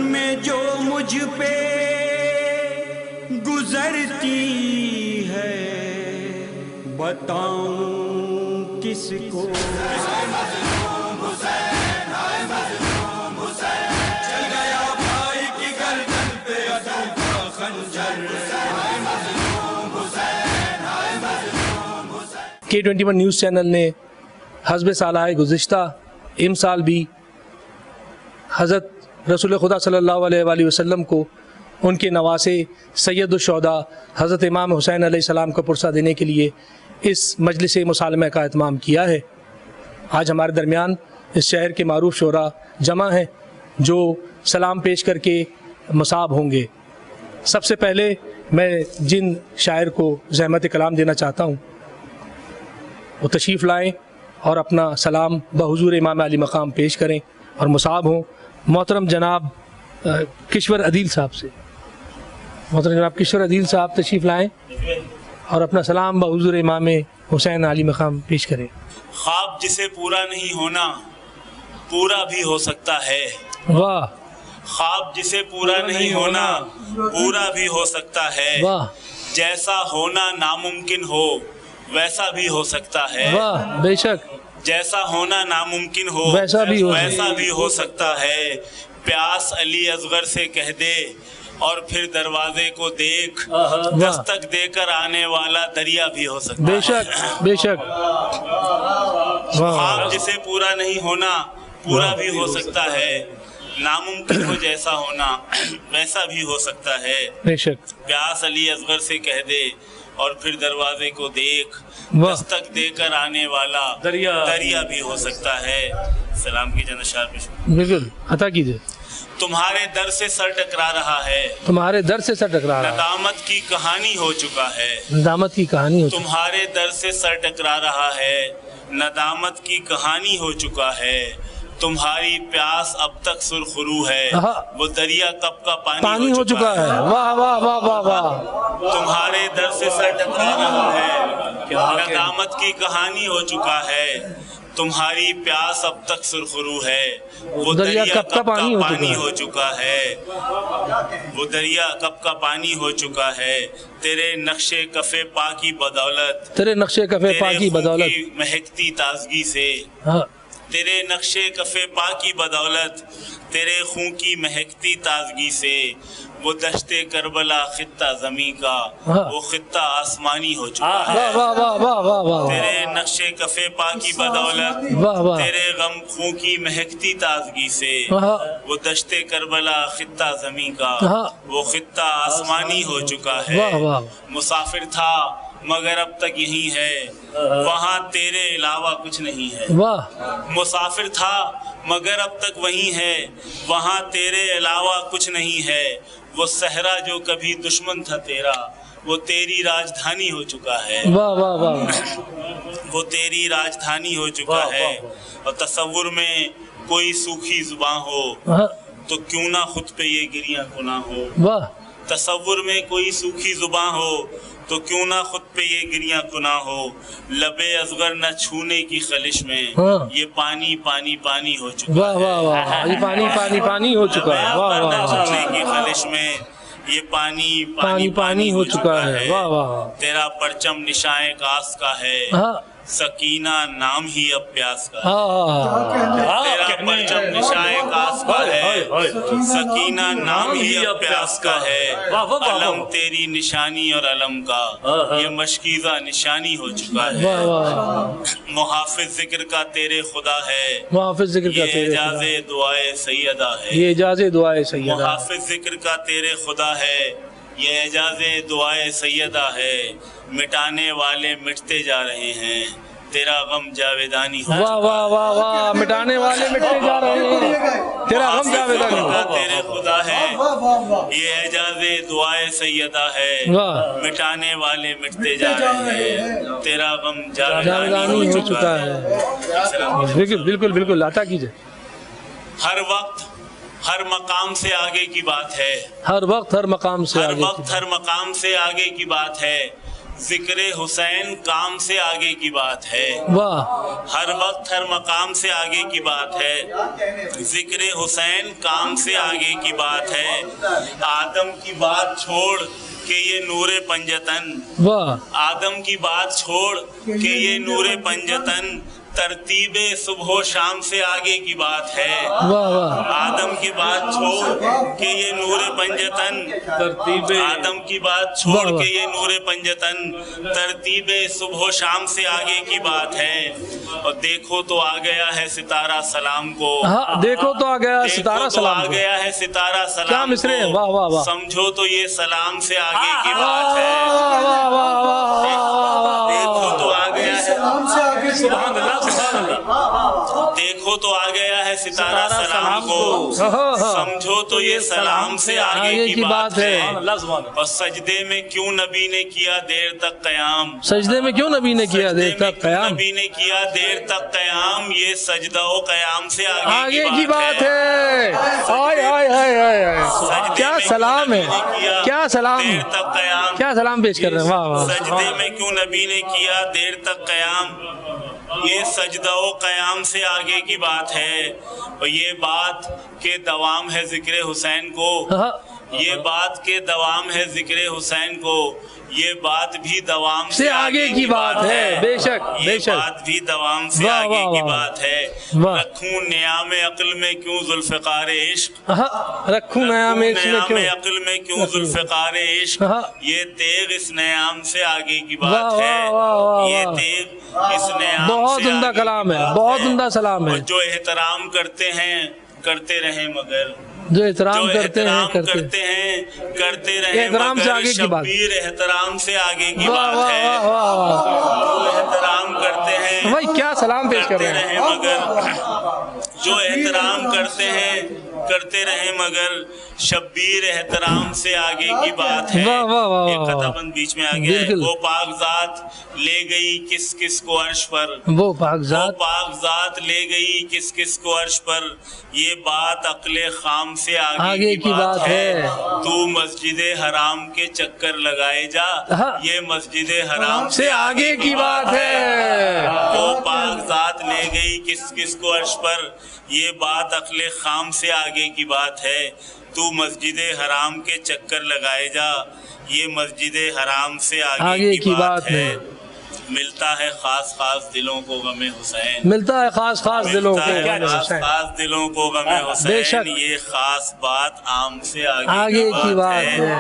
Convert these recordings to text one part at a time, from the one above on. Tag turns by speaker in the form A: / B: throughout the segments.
A: میں جو مجھ پہ گزرتی ہے بتاؤں کس کو.
B: K21 نیوز چینل نے حسب سالہ گزشتہ امسال بھی حضرت رسول خدا صلی اللہ علیہ وآلہ وسلم کو ان کے نواسے سید الشہداء حضرت امام حسین علیہ السلام کو پرسہ دینے کے لیے اس مجلس مسالمہ کا اہتمام کیا ہے. آج ہمارے درمیان اس شہر کے معروف شعراء جمع ہیں جو سلام پیش کر کے مصاب ہوں گے. سب سے پہلے میں جن شاعر کو زحمت کلام دینا چاہتا ہوں وہ تشریف لائیں اور اپنا سلام بحضور امام علی مقام پیش کریں اور مصاب ہوں. محترم جناب کشور عدیل صاحب سے. محترم جناب کشور عدیل صاحب تشریف لائیں اور اپنا سلام بحضور امام حسین علی مقام پیش کریں.
C: خواب جسے پورا نہیں ہونا پورا بھی ہو سکتا ہے.
B: واہ.
C: خواب جسے پورا نہیں ہونا پورا بھی ہو سکتا ہے.
B: واہ.
C: جیسا ہونا ناممکن ہو ویسا بھی ہو سکتا ہے.
B: واہ بے شک.
C: جیسا ہونا ناممکن ہو
B: ویسا
C: بھی ہو سکتا ہے. پیاس علی اصغر سے کہہ دے اور پھر دروازے کو دیکھ دستک دے کر آنے والا دریا بھی ہو سکتا ہے.
B: بے شک بے شک.
C: خواب جسے پورا نہیں ہونا پورا بھی ہو سکتا ہے. ناممکن ہو جیسا ہونا ویسا بھی ہو سکتا ہے.
B: بے شک.
C: پیاس علی اصغر سے کہہ دے اور پھر دروازے کو دیکھ دستک دے کر آنے والا دریا بھی ہو سکتا ہے. سلام کی چند اشعار پیش.
B: بالکل عطا کیجیے.
C: تمہارے در سے سر ٹکرا رہا ہے
B: تمہارے در سے سر ٹکرا رہا ہے.
C: ندامت کی کہانی ہو چکا ہے.
B: ندامت کی کہانی ہو.
C: تمہارے در سے سر ٹکرا رہا ہے. ندامت کی کہانی ہو چکا ہے. تمہاری پیاس اب تک سرخرو ہے. وہ دریا کب کا پانی ہو چکا ہے.
B: واہ واہ واہ واہ واہ.
C: تمہارے در سے سر ٹکرا رہا ہے. ندامت کی کہانی ہو چکا ہے. تمہاری پیاس اب تک سرخرو ہے. وہ دریا کب کا پانی ہو چکا ہے. وہ دریا کب کا پانی ہو چکا ہے. تیرے نقش کف پا کی بدولت
B: تیرے نقش کف پا کی بدولت
C: مہکتی تازگی سے. تیرے نقش کف پا کی بدولت تیرے خون کی مہکتی تازگی سے. وہ دشت کربلا خطہ زمین کا وہ خطہ آسمانی ہو چکا ہے. تیرے نقش کف پا کی بدولت تیرے غم خون کی مہکتی تازگی سے. وہ دشت کربلا خطہ زمین کا وہ خطہ آسمانی ہو چکا ہے. مسافر تھا مگر اب تک یہی ہے وہاں تیرے علاوہ کچھ نہیں ہے. مسافر تھا مگر اب تک وہی ہے وہاں تیرے علاوہ کچھ نہیں ہے. وہ صحرا جو کبھی دشمن تھا تیرا وہ تیری راجدھانی ہو چکا ہے. وہ تیری راجدھانی ہو چکا ہے. اور تصور میں کوئی سوکھی زباں ہو تو کیوں نہ خود پہ یہ گریاں گناہ ہو. تصور میں کوئی سوکھی زباں ہو تو کیوں نہ خود پہ یہ گریاں گناہ ہو. لب اصغر نہ چھونے کی خلش میں یہ پانی پانی پانی ہو چکا ہے.
B: یہ پانی پانی پانی ہو چکا ہے.
C: نہ چھونے کی خلش میں یہ پانی پانی پانی ہو چکا ہے. تیرا پرچم نشائے کاس کا ہے. سکینہ نام ہی اب پیاس کا ہے. تیرا پرچم نشائے کاس کا ہے. سکینہ نام ہی اب پیاس کا ہے. علم تیری نشانی اور علم کا یہ مشکیزہ نشانی ہو چکا ہے. محافظ ذکر کا تیرے خدا ہے.
B: محافظ ذکر کا
C: یہ اعجاز دعائے سیدہ ہے.
B: یہ اعجاز دعائے سیدہ.
C: محافظ ذکر کا تیرے خدا ہے. یہ اعجاز دعائے سیدہ ہے. مٹانے والے مٹتے جا رہے ہیں تیرا غم جاویدانی ہو.
B: واہ واہ واہ واہ. مٹانے والے مٹتے جا رہے ہیں تیرا غم جاویدانی ہو.
C: تیرے خدا ہے. یہ اعجاز دعائے سیدہ ہے. مٹانے والے مٹتے جا رہے ہیں تیرا غم جاویدانی ہو چکا ہے.
B: بالکل بالکل بالکل عطا کیجئے.
C: ہر وقت ہر مقام سے آگے کی بات ہے.
B: ہر وقت ہر مقام سے
C: ہر وقت ہر مقام سے آگے کی بات ہے. ذکر حسین کام سے آگے کی بات ہے،
B: واہ
C: ہر وقت ہر مقام سے آگے کی بات ہے، ذکر حسین کام سے آگے کی بات ہے، آدم کی بات چھوڑ کہ یہ نور پنجتن،
B: واہ
C: آدم کی بات چھوڑ کہ یہ نور پنجتن، ترتیب صبح و شام سے آگے کی بات ہے،
B: واہ واہ
C: آدم کی بات چھوڑ کہ یہ نور پنجتن،
B: ترتیب
C: آدم کی بات چھوڑ کہ یہ نور پنجتن، ترتیب صبح و شام سے آگے کی بات ہے، اور دیکھو تو آ گیا ہے ستارہ سلام کو،
B: ہاں دیکھو تو آ گیا ستارہ
C: دیکھو تو
B: سلام
C: آ
B: کو،
C: گیا ہے ستارہ
B: کیا
C: سلام
B: مصرے ہیں، واہ واہ
C: کو،
B: واہ
C: سمجھو تو یہ سلام سے آگے کی بات ہے،
B: واہ واہ واہ واہ
C: دیکھو تو آ گیا ہے،
B: سبحان اللہ سبحان اللہ،
C: دیکھو تو آ گیا ہے ستارہ سلام کو، سمجھو تو یہ سلام سے آگے کی بات ہے، اور سجدے میں کیوں نبی نے کیا دیر تک قیام،
B: سجدے میں کیوں نبی نے کیا دیر تک قیام،
C: نبی نے کیا دیر تک قیام، یہ سجدہ و قیام سے
B: آگے کی بات ہے، ہائے ہائے ہائے ہائے، کیا سلام ہے، کیا سلام،
C: دیر تک قیام،
B: کیا سلام پیش کر رہے ہیں، واہ واہ،
C: سجدے میں کیوں نبی نے کیا دیر تک قیام، یہ سجدہ و قیام سے آگے کی بات ہے، اور یہ بات کہ دوام ہے ذکر حسین کو، یہ بات کہ دوام ہے ذکر حسین کو، یہ بات بھی دوام
B: سے آگے کی بات ہے، بے شک بے
C: یہ
B: شک،
C: بات بھی دوام سے
B: واہ
C: آگے
B: واہ
C: کی
B: واہ،
C: بات ہے،
B: واہ،
C: رکھوں نیام عقل میں کیوں ذوالفقار عشق،
B: رکھوں نیام عشق میں کیوں،
C: نیام عقل میں کیوں ذوالفقار عشق، یہ تیغ اس نیام سے آگے کی
B: واہ
C: بات ہے،
B: واہ واہ واہ
C: یہ
B: واہ،
C: تیغ اس نیام
B: بہت
C: سے
B: عمدہ
C: آگے
B: کلام
C: کی
B: ہے،
C: بات
B: بہت عمدہ سلام
C: اور
B: ہے،
C: جو احترام کرتے ہیں کرتے رہیں مگر،
B: جو احترام کرتے ہیں
C: کرتے رہیں
B: احترام سے
C: مگر،
B: آگے کی بات،
C: شبیر احترام سے آگے کی
B: واہ
C: بات
B: واہ
C: ہے،
B: واہ واہ واہ،
C: جو احترام کرتے ہیں
B: بھائی کیا سلام پیش کر
C: کرتے
B: رہے ہیں،
C: رہیں مگر، جو احترام کرتے ہیں کرتے رہیں مگر، شبیر احترام سے آگے کی بات ہے،
B: واہ واہ واہ
C: ایک
B: واہ،
C: خطا بند بیچ میں آ گیا ہے،
B: بالکل،
C: وہ پاک ذات لے گئی کس کس کو عرش پر،
B: وہ پاک
C: وہ
B: ذات،
C: پاک ذات لے گئی کس کس کو عرش پر، یہ بات عقل خام سے آگے کی بات ہے، تو مسجد حرام کے چکر لگائے جا، یہ مسجد حرام
B: سے آگے کی بات ہے،
C: وہ پاک ذات لے گئی کس کس کو عرش پر، یہ بات عقل خام سے آگے کی بات ہے، تو مسجد حرام کے چکر لگائے جا، یہ مسجد حرام سے آگے کی بات ہے، ملتا ہے خاص خاص دلوں کو غم حسین،
B: ملتا ہے خاص خاص دلوں کو،
C: خاص خاص دلوں کو غم
B: بے
C: حسین،
B: شک،
C: یہ خاص بات عام سے
B: آگے
C: آگے
B: کی بات ہے،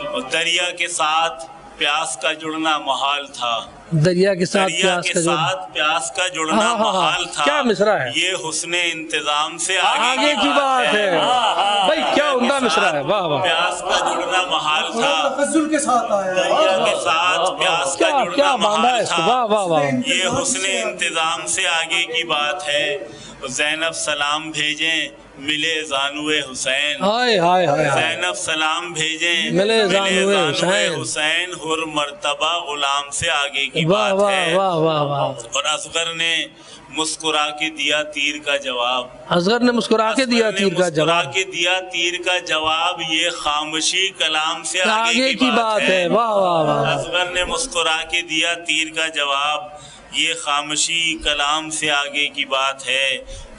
C: اور دریا کے ساتھ پیاس کا جڑنا محال تھا،
B: دریا کے ساتھ
C: دریا
B: پیاس
C: کے
B: کا جو،
C: ساتھ پیاس کا جڑنا
B: ہاں، ہاں، ہاں،
C: محال تھا،
B: کیا مصرع ہے،
C: یہ حسن انتظام سے
B: آگے کی بات ہے، بھائی کیا عمدہ مصرع ہے، واہ واہ،
C: پیاس کا جڑنا محال تھا،
D: تفضل کے ساتھ آیا ہے،
C: دریا کے ساتھ پیاس کا
B: کیا کیا
C: جڑنا
B: باندھا ہے
C: محال
B: اس کو،
C: تھا،
B: واہ واہ واہ،
C: یہ حسن انتظام سے آگے کی بات ہے، زینب سلام بھیجیں ملے زانوے حسین،
B: ہائے ہائے ہائے ہائے،
C: زینب سلام بھیجیں
B: ملے زانوے حسین،
C: حسین، ہر مرتبہ غلام سے آگے کی
B: واہ
C: بات
B: واہ
C: ہے،
B: واہ واہ واہ،
C: اور اصغر نے مسکرا کے دیا تیر کا جواب،
B: اصغر نے مسکرا کے دیا تیر کا
C: مسکرا
B: جواب،
C: کے دیا تیر کا جواب، یہ خاموشی کلام سے
B: آگے کی بات ہے، واہ واہ واہ،
C: اصغر نے مسکرا کے دیا تیر کا جواب، یہ خاموشی کلام سے آگے کی بات ہے،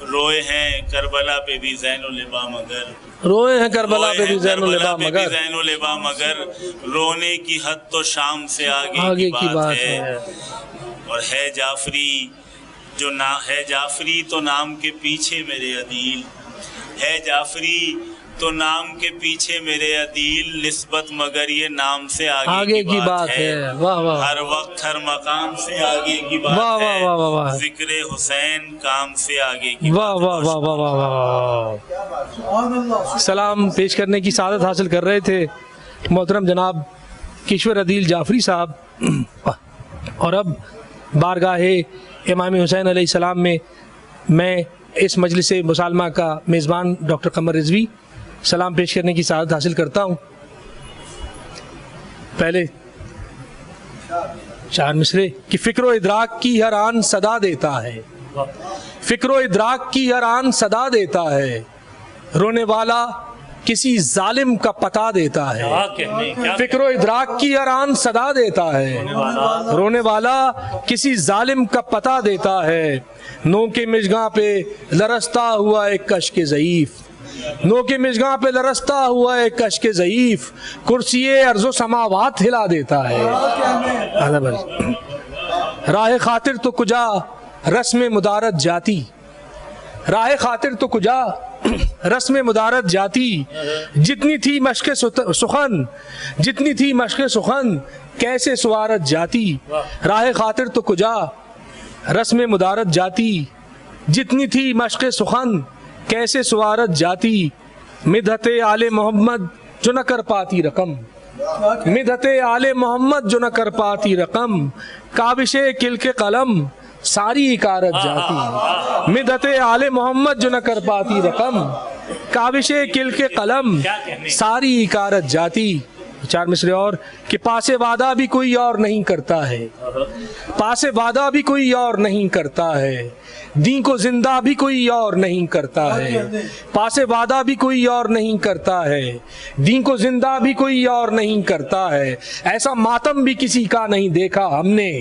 C: روئے ہیں کربلا پہ بھی زین و لبا مگر،
B: روئے ہیں کربلا پہ بھی زین و لبا مگر،
C: زین و لبا مگر، رونے کی حد تو شام سے آگے
B: آگے
C: کی بات ہے، اور ہے جعفری جو نہ ہے جعفری تو نام کے پیچھے میرے عدیل، ہے جعفری تو نام کے پیچھے میرے عدیل، نسبت مگر یہ نام سے آگے کی بات ہے،
B: واہ واہ،
C: ہر وقت ہر مقام سے آگے کی بات
B: واہ واہ واہ واہ واہ،
C: ہے، ذکر حسین کام سے آگے کی
B: واہ
C: بات
B: واہ واہ واہ واہ واہ،
D: سبحان اللہ،
B: سلام پیش کرنے کی سعادت حاصل کر رہے تھے محترم جناب کشور عدیل جعفری صاحب، اور اب بارگاہ امام حسین علیہ السلام میں اس مجلس مسالمہ کا میزبان ڈاکٹر قمر رضوی سلام پیش کرنے کی سعادت حاصل کرتا ہوں۔ پہلے چار مصرے کہ فکر و ادراک کی ہر آن صدا دیتا ہے، فکر و ادراک کی ہر آن صدا دیتا ہے، رونے والا کسی ظالم کا پتہ دیتا ہے، فکر و ادراک کی اران صدا دیتا ہے، رونے والا کسی ظالم کا پتہ دیتا ہے، نو کے مژگاں پہ لرزتا ہوا ایک اشک ضعیف، نو کے مژگاں پہ لرزتا ہوا ایک اشک ضعیف، کرسی ارض و سماوات ہلا دیتا ہے۔ راہ خاطر تو کجا رسم مدارت جاتی، راہ خاطر تو کجا رسم مدارت جاتی، جتنی تھی مشق سخن، جتنی تھی مشق سخن کیسے سوارت جاتی، راہ خاطر تو کجا رسم مدارت جاتی، جتنی تھی مشق سخن کیسے سوارت جاتی، مدحت آل محمد جو نہ کر پاتی رقم، مدحت آل محمد جو نہ کر پاتی رقم، کاوش کلک قلم ساری اکارت جاتی، مدحت آل محمد جو نہ کر پاتی رقم، کاوش کلک قلم ساری اکارت جاتی۔ چار مصرے اور کہ پاس وعدہ بھی کوئی اور نہیں کرتا ہے، پاس وعدہ بھی کوئی اور نہیں کرتا ہے، دین کو زندہ بھی کوئی اور نہیں کرتا ہے، پاس وعدہ بھی کوئی اور نہیں کرتا ہے، دین کو زندہ بھی کوئی اور نہیں کرتا ہے، ایسا ماتم بھی کسی کا نہیں دیکھا ہم نے،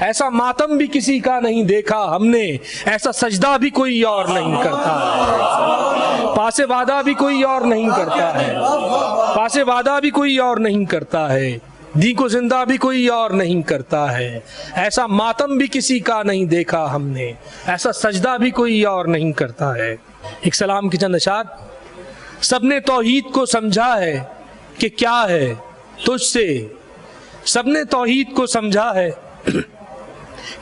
B: ایسا ماتم بھی کسی کا نہیں دیکھا ہم نے، ایسا سجدہ بھی کوئی اور نہیں کرتا ہے، پاس وعدہ بھی کوئی اور نہیں کرتا ہے، پاس وعدہ بھی کوئی اور نہیں کرتا ہے، دین کو زندہ بھی کوئی اور نہیں کرتا ہے، ایسا ماتم بھی کسی کا نہیں دیکھا ہم نے، ایسا سجدہ بھی کوئی اور نہیں کرتا ہے۔ ایک سلام کے چند اشعار۔ سب نے توحید کو سمجھا ہے کہ کیا ہے تجھ سے، سب نے توحید کو سمجھا ہے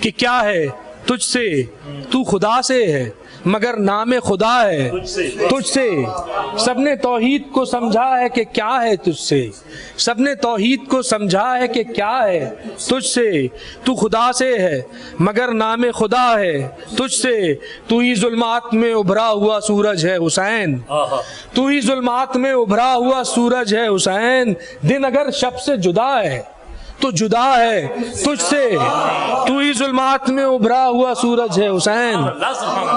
B: کہ کیا ہے تجھ سے، تو خدا سے ہے مگر نام خدا ہے تجھ سے، سب نے توحید کو سمجھا ہے کہ کیا ہے تجھ سے، سب نے توحید کو سمجھا ہے کہ کیا ہے تجھ سے، تو خدا سے ہے مگر نام خدا ہے تجھ سے، تو ہی ظلمات میں ابھرا ہوا سورج ہے حسین، تو ہی ظلمات میں ابھرا ہوا سورج ہے حسین، دن اگر شب سے جدا ہے تو جدا ہے تجھ سے، تو ہی ظلمات میں ابھرا ہوا سورج ہے حسین،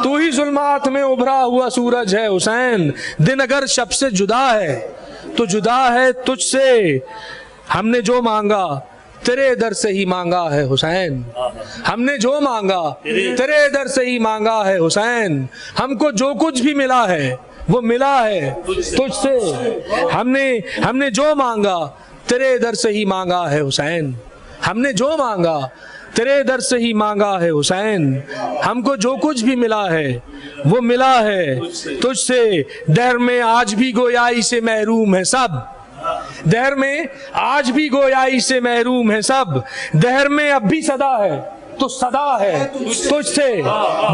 B: تو ہی ظلمات میں ابھرا ہوا سورج ہے حسین، دن اگر شب سے جدا ہے تو جدا ہے تجھ سے، ہم نے جو مانگا تیرے در سے ہی مانگا ہے حسین، ہم نے جو مانگا تیرے در سے ہی مانگا ہے حسین، ہم کو جو کچھ بھی ملا ہے وہ ملا ہے تجھ سے، ہم نے جو مانگا تیرے در سے ہی مانگا ہے حسین، ہم نے جو مانگا تیرے در سے ہی مانگا ہے حسین، ہم کو جو کچھ بھی ملا ہے وہ ملا ہے تجھ سے، دہر میں آج بھی گویائی سے محروم ہے سب، دہر میں آج بھی گویائی سے محروم ہے سب، دہر میں اب بھی صدا ہے تو صدا ہے تجھ سے،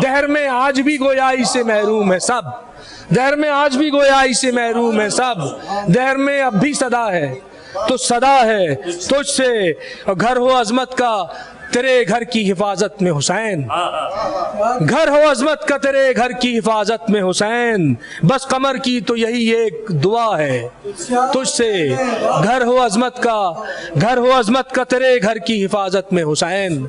B: دہر میں آج بھی گویائی سے محروم ہے سب، دہر میں آج بھی گویائی سے محروم ہے سب، دہر میں اب بھی صدا ہے تو صدا ہے تجھ سے، اور گھر ہو عظمت کا تیرے گھر کی حفاظت میں حسین، گھر ہو عظمت کا تیرے گھر کی حفاظت میں حسین، بس قمر کی تو یہی ایک دعا ہے تجھ سے، گھر ہو عظمت کا تیرے گھر کی حفاظت میں حسین،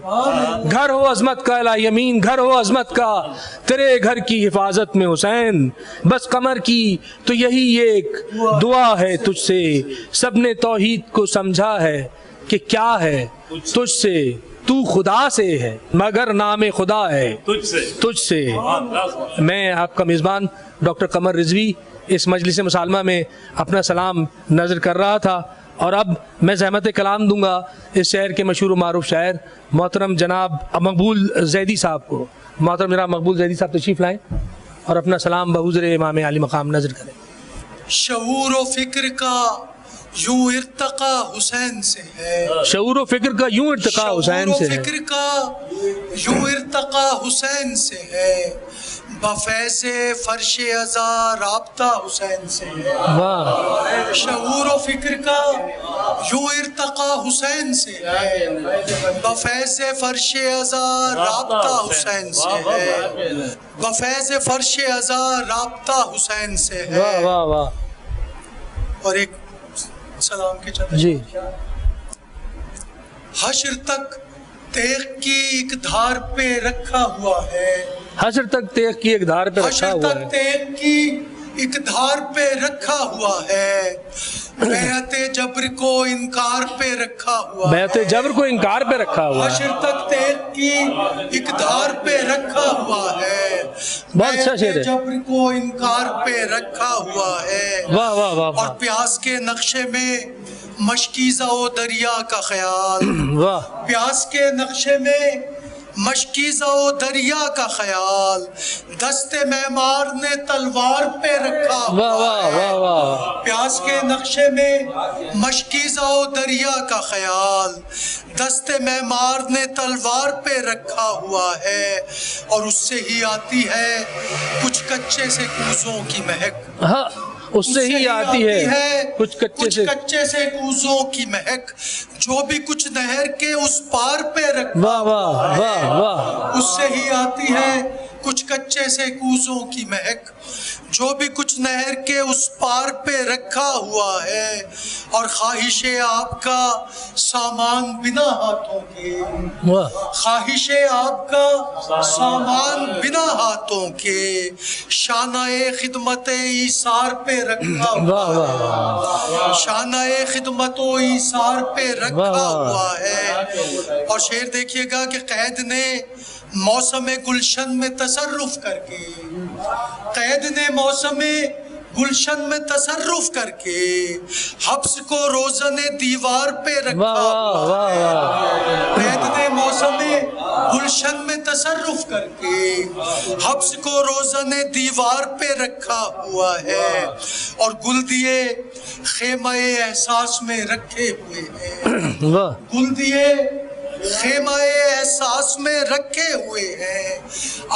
B: گھر ہو عظمت کا الہ امین، گھر ہو عظمت کا تیرے گھر کی حفاظت میں حسین، بس قمر کی تو یہی ایک دعا ہے تجھ سے، سب نے توحید کو سمجھا ہے کہ کیا ہے تجھ سے، تو خدا سے ہے مگر نام خدا ہے تجھ سے۔ میں آپ کا میزبان ڈاکٹر قمر رضوی اس مجلس مسالمہ میں اپنا سلام نظر کر رہا تھا، اور اب میں زحمت کلام دوں گا اس شہر کے مشہور و معروف شاعر محترم جناب مقبول زیدی صاحب کو۔ محترم جناب مقبول زیدی صاحب تشریف لائیں اور اپنا سلام بحضور امام عالی مقام نظر کریں۔
D: شعور و فکر کا یوں ارتقا حسین سے ہے،
B: شعور و فکر کا یوں ارتقا حسین سے ہے،
D: شعور و فکر کا یوں ارتقا حسین سے ہے، بفیض فرش ازا رابطہ حسین سے ہے،
B: واہ،
D: شعور و فکر کا یوں ارتقا حسین سے ہے، بفیض فرش ازا رابطہ حسین سے ہے، بفیض فرش ازا رابطہ حسین سے ہے۔
B: واہ واہ واہ،
D: اور ایک سلام کے چند
B: جی،
D: حشر تک تیغ کی ایک دھار پہ رکھا ہوا ہے،
B: حشر تک تیغ کی ایک دھار پہ رکھا
D: حشر
B: ہوا
D: تک
B: ہے،
D: تیغ کی اقتدار پہ رکھا ہوا ہے، بیعت جبر کو انکار پہ رکھا ہوا ہے،
B: بیعت جبر کو انکار پہ رکھا ہوا ہے،
D: حشر تک تیغ کی اقتدار پہ رکھا ہوا ہے،
B: بہت اچھا شعر ہے،
D: بیعت جبر کو انکار پہ رکھا ہوا ہے،
B: واہ واہ واہ
D: اور پیاس کے نقشے میں مشکیزہ و دریا کا خیال،
B: واہ،
D: پیاس کے نقشے میں مشکیزہ و دریا کا خیال، دست معمار نے تلوار پہ رکھا
B: واہ
D: ہوا
B: واہ
D: ہے،
B: واہ واہ،
D: پیاس کے نقشے میں مشکیزہ و دریا کا خیال، دست معمار نے تلوار پہ رکھا ہوا ہے، اور اس سے ہی آتی ہے کچھ کچے سے کوزوں کی مہک،
B: ہاں اس سے ہی آتی ہے کچھ
D: کچے سے کوزوں کی مہک، جو بھی کچھ نہر کے اس پار پہ رکھا
B: واہ واہ واہ واہ،
D: اس سے ہی آتی ہے کچھ کچے سے کوزوں کی مہک، جو بھی کچھ نہر کے اس پار پہ رکھا ہوا ہے، اور خواہش آپ کا سامان بنا ہاتھوں کے،
B: واہ
D: خواہش آپ کا سامان بنا ہاتھوں کے، شانہ خدمت ایثار پہ رکھا ہوا
B: واہ واہ،
D: شانہ خدمت و ایثار پہ رکھا ہوا ہے، اور شعر دیکھیے گا کہ قید نے موسم گلشن میں تصرف کر کے، قید نے موسم گلشن میں تصرف کر کے حبس کو روزن دیوار پہ رکھا ہوا ہے، قید نے موسم گلشن میں تصرف کر کے حبس کو روزن دیوار پہ رکھا ہوا ہے، اور گل دیے خیمہ احساس میں رکھے ہوئے ہیں،
B: واہ
D: گل دیے خیمہ احساس میں رکھے ہوئے ہیں،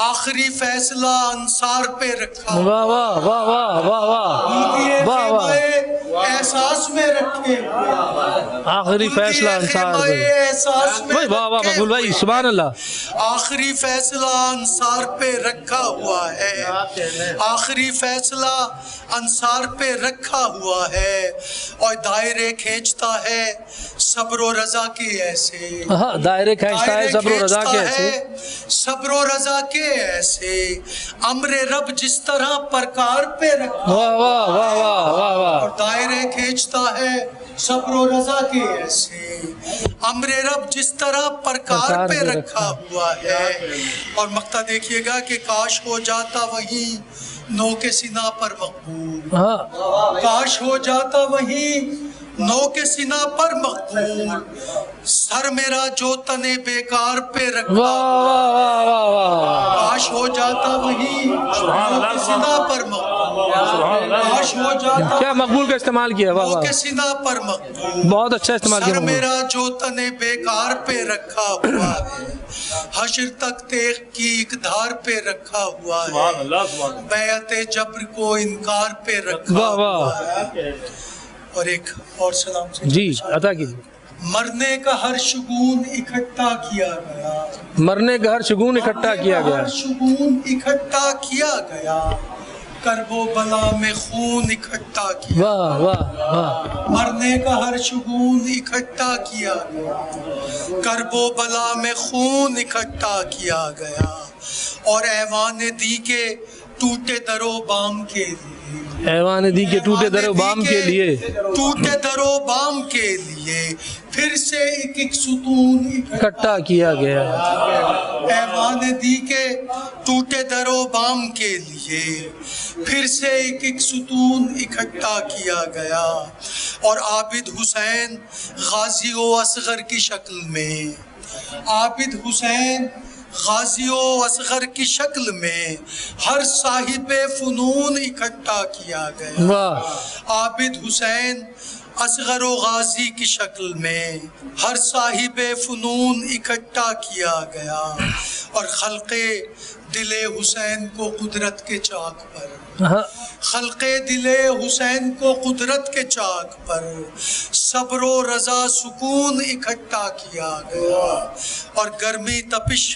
D: آخری فیصلہ انصار پہ رکھا
B: واہ واہ واہ واہ واہ واہ واہ واہ،
D: احساس میں رکھے ہوئے ہیں،
B: آخری فیصلہ انصار پہ،
D: احساس میں
B: واہ واہ مقبول بھائی سبحان اللہ،
D: آخری فیصلہ انصار پہ رکھا ہوا ہے، آخری فیصلہ انصار پہ رکھا ہوا ہے، اور دائرے کھینچتا ہے صبر و رضا کے ایسے،
B: ہاں دائرے کھینچتا ہے صبر و رضا کے ایسے،
D: صبر و رضا کے ایسے، امر رب جس طرح پرکار پہ رکھا،
B: واہ واہ واہ واہ واہ واہ،
D: اور دائرے کھینچتا ہے صبر و رضا کے ایسے، امر رب جس طرح پرکار پہ رکھا ہوا ہے، اور مقطع دیکھیے گا کہ کاش ہو جاتا وہی نو کے سینہ پر مقبول،
B: ہاں
D: کاش ہو جاتا وہی نو کے سینہ پر مقبول، سر میرا جو تنے بیکار پہ رکھا،
B: واہ واہ واہ واہ،
D: کاش ہو جاتا وہی نو کے سینہ پر مقبول، کاش ہو جاتا
B: کیا مقبول کا استعمال کیا، واہ
D: نو
B: واہ،
D: کے سینہ پر مقبول،
B: بہت اچھا استعمال کیا
D: سر
B: مقبول،
D: میرا جو تنے بیکار پہ رکھا ہوا ہے، حشر تک تیغ کی اقتدار پہ رکھا ہوا ہے، بیعت جبر کو انکار پہ رکھا
B: واہ
D: ہوا
B: واہ،
D: ہے، اور ایک اور سلام سے
B: جی عطا کیجیے،
D: مرنے کا ہر شگون اکٹھا کیا گیا،
B: مرنے کا ہر شگون اکٹھا کیا گیا،
D: ہر شگون اکٹھا کیا گیا، کرب و بلا میں خون اکٹھا کیا،
B: واہ واہ واہ،
D: مرنے کا ہر شگون اکٹھا کیا گیا، کرب و بلا میں خون اکٹھا کیا گیا، اور ایوان دی کے ٹوٹے در و بام کے لیے،
B: ایوان دی کے ٹوٹے در و بام کے لیے،
D: ٹوٹے در و بام کے لیے پھر سے ایک ایک ستون
B: اکٹھا کیا گیا،
D: ایوان دی کے ٹوٹے در و بام کے لیے پھر سے ایک ایک ستون اکٹھا کیا گیا، اور عابد حسین غازی و اصغر کی شکل میں، عابد حسین غازی و اصغر کی شکل میں ہر صاحب فنون اکٹھا کیا گیا،
B: واہ
D: عابد حسین اصغر و غازی کی شکل میں ہر صاحب فنون اکٹھا کیا گیا، اور خلق دل حسین کو قدرت کے چاک پر،
B: ہاں
D: خلق دل حسین کو قدرت کے چاک پر صبر و رضا سکون اکٹھا کیا گیا، اور گرمی تپش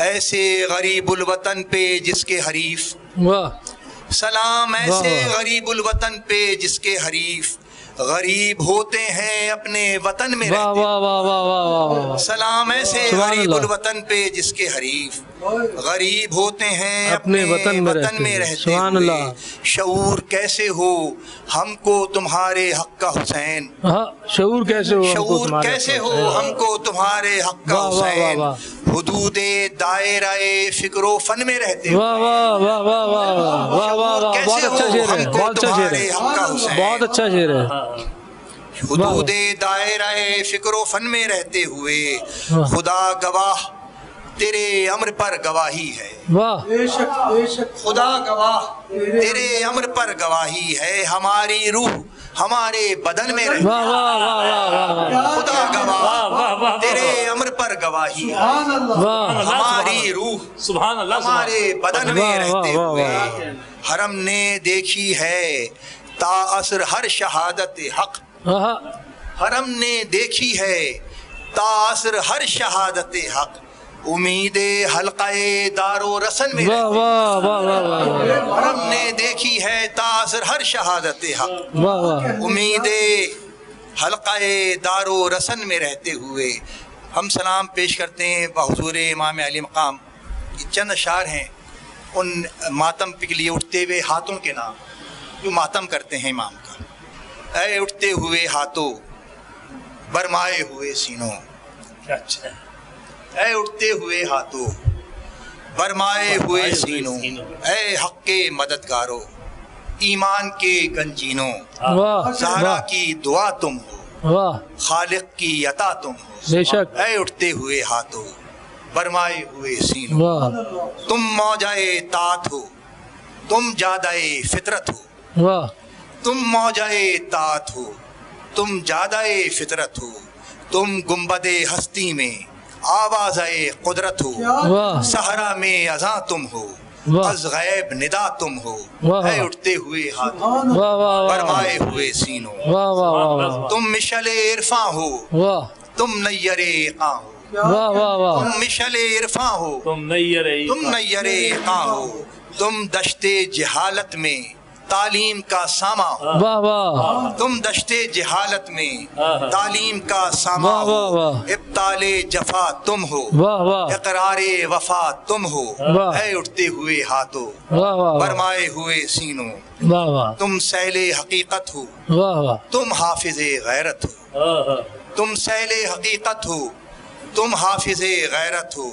E: ایسے غریب الوطن پہ جس کے حریف،
B: واہ
E: سلام ایسے
B: واہ۔
E: غریب الوطن پہ جس کے حریف غریب ہوتے ہیں اپنے وطن میں
B: واہ
E: رہتے،
B: واہ واہ واہ واہ واہ۔
E: سلام ایسے
B: سبحان
E: غریب
B: اللہ۔
E: الوطن پہ جس کے حریف غریب ہوتے ہیں
B: اپنے وطن میں رہتے
E: ہوئے۔
B: سبحان اللہ۔
E: شعور کیسے ہو ہم کو تمہارے حق کا حسین،
B: ہاں شعور کیسے ہو ہم کو
E: شعور
B: تمہارے
E: کیسے
B: حق
E: ہو
B: کا؟
E: ہم کو تمہارے حق کا
B: واہ واہ واہ
E: حسین،
B: واہ۔
E: حدود دائرہ فکر و فن میں رہتے
B: واہ واہ واہ واہ واہ واہ واہ واہ، بہت اچھا شعر ہے، بہت اچھا شعر ہے، بہت اچھا شعر ہے۔
E: حدود دائرہ فکر و فن میں رہتے ہوئے خدا گواہ تیرے امر پر گواہی ہے،
B: واہ
D: بے شک بے شک
E: خدا گواہ تیرے امر پر گواہی ہے، ہماری روح ہمارے بدن میں رہتی
B: واہ واہ واہ واہ واہ
E: خدا گواہ تیرے امر پر گواہی ہے،
D: سبحان اللہ
B: واہ
E: ہماری روح
F: سبحان اللہ
E: ہمارے بدن میں
B: واہ،
E: رہتے
B: واہ،
E: ہوئے
B: واہ۔
E: حرم نے دیکھی ہے تا اثر ہر شہادت حق،
B: ہاں
E: حرم نے دیکھی ہے تا اثر ہر شہادت حق، امید حلقہ دار و رسن میں
B: واہ
E: رہتے،
B: واہ واہ واہ واہ
E: حرم نے دیکھی ہے تا اثر ہر شہادت حق،
B: واہ واہ۔
E: امید حلقہ دار و رسن میں رہتے ہوئے ہم سلام پیش کرتے ہیں بحضور امام علی مقام۔ یہ چند اشعار ہیں ان ماتم کے لیے اٹھتے ہوئے ہاتھوں کے نام جو ماتم کرتے ہیں امام کا۔ اے اٹھتے ہوئے ہاتھوں برمائے ہوئے سینوں،
F: اچھا
E: اے اٹھتے ہوئے ہاتھوں برمائے ہوئے سینوں، اے حق کے مددگاروں ایمان کے گنجینوں،
B: واہ
E: زہرا
B: واہ
E: کی دعا تم ہو
B: واہ،
E: خالق کی عطا تم ہو،
B: بے شک
E: اے اٹھتے ہوئے ہاتھوں برمائے ہوئے سینوں،
B: واہ
E: تم موجائے طاعت ہو تم جادائے فطرت ہو،
B: واہ
E: تم موجائے طاعت ہو تم جادائے فطرت ہو، تم گنبد ہستی میں آوازائے قدرت ہو،
B: واہ
E: صحرا میں اذاں تم ہو
B: واہ۔
E: از غیب ندا تم ہو،
B: واہ۔
E: اے اٹھتے ہوئے ہاتھوں
B: واہ واہ واہ
E: برمائے ہوئے سینوں،
B: واہ واہ واہ واہ
E: تم مشعل عرفاں ہو
B: واہ
E: تم نیر عقاں ہو،
B: واہ واہ واہ
E: تم مشعل عرفاں ہو
F: تم نہیں رہی
E: تم نیر عقاں ہو، تم دشت جہالت میں تعلیم کا ساما ہو،
B: واہ واہ
E: تم دشت جہالت میں تعلیم کا ساما
B: واہ
E: ہو،
B: واہ واہ۔
E: ابطال جفا تم ہو
B: واہ واہ
E: اقرار وفا تم ہو،
B: واہ۔
E: اے اٹھتے ہوئے ہاتھوں
B: واہ واہ
E: برمائے ہوئے سینوں،
B: واہ واہ
E: تم سیل حقیقت ہو
B: واہ واہ
E: تم حافظ غیرت ہو، تم سیل حقیقت ہو تم حافظ غیرت ہو،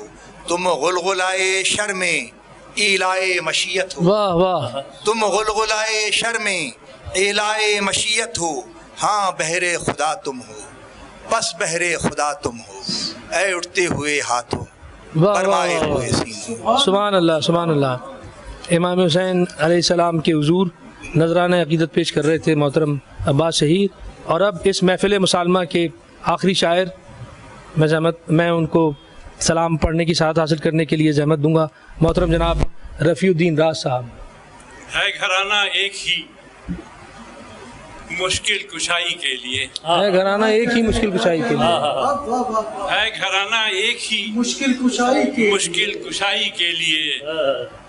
E: تم غلغلائے شر میں ایلائے مشیت ہو،
B: واہ واہ
E: تم غلغلائے شر میں ایلائے مشیت ہو، ہاں بہر خدا تم ہو بس بہر خدا تم ہو، اے اٹھتے ہوئے ہاتھوں
B: واہ
E: برمائے
B: واہ
E: ہوئے سینوں۔
B: سبحان اللہ سبحان اللہ۔ امام حسین علیہ السلام کے حضور نذرانہ عقیدت پیش کر رہے تھے محترم عباس شہید، اور اب اس محفل مسالمہ کے آخری شاعر میں ان کو سلام پڑھنے کی سعادت حاصل کرنے کے لیے زحمت دوں گا، محترم جناب رفیع الدین راز صاحب۔
G: ہے گھرانہ ایک ہی مشکل کشائی کے لیے،
B: ہے گھرانہ ایک ہی مشکل کشائی کے لیے،
D: واہ واہ واہ،
G: ہے گھرانہ ایک ہی
D: مشکل کشائی کے
G: مشکل کشائی کے لیے،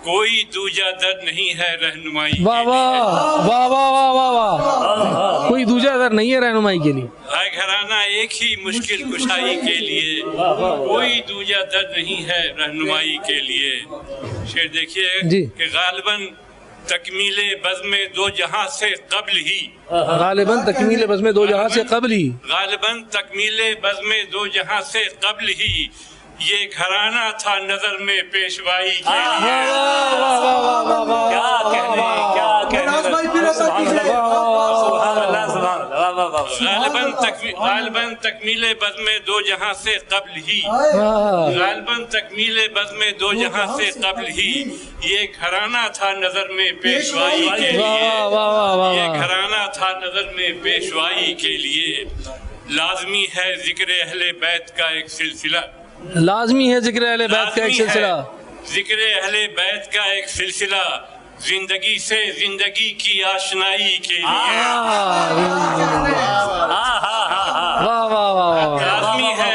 G: کوئی دوجا در نہیں ہے رہنمائی
B: واہ
G: کے لیے،
B: واہ واہ واہ واہ واہ واہ، کوئی دوجا در نہیں ہے رہنمائی کے لیے۔
G: ہے گھرانہ ایک ہی مشکل کشائی کے لیے، کوئی دوجا در نہیں ہے رہنمائی کے لیے۔ شعر دیکھیے
B: جی۔
G: کہ غالباً تکمیل بزم دو جہاں سے قبل ہی،
B: غالباً تکمیل بزم دو جہاں سے قبل ہی،
G: غالباً تکمیل بزم دو جہاں سے قبل ہی، یہ گھرانہ تھا نظر میں پیشوائی کے لیے۔
F: کیا کہنے کیا
D: راز بھائی پھر
F: کہنے
D: ایسا کیجیے۔
F: سبحان اللہ سبحان اللہ واہ واہ واہ۔
G: غالباً تکمیل بزم دو جہاں سے قبل ہی، غالباً تکمیل بزم دو جہاں سے قبل ہی، یہ گھرانہ تھا نظر میں پیشوائی کے لیے، یہ گھرانہ تھا نظر میں پیشوائی کے لیے۔ لازمی ہے ذکر اہل بیت کا ایک سلسلہ،
B: لازمی ہے ذکر اہل بیت کا ایک
G: لازمی ہے
B: سلسلہ،
G: ذکر اہل بیت کا ایک سلسلہ، زندگی سے زندگی کی آشنائی کے لیے۔
B: واہ واہ واہ واہ،
G: لازمی ہے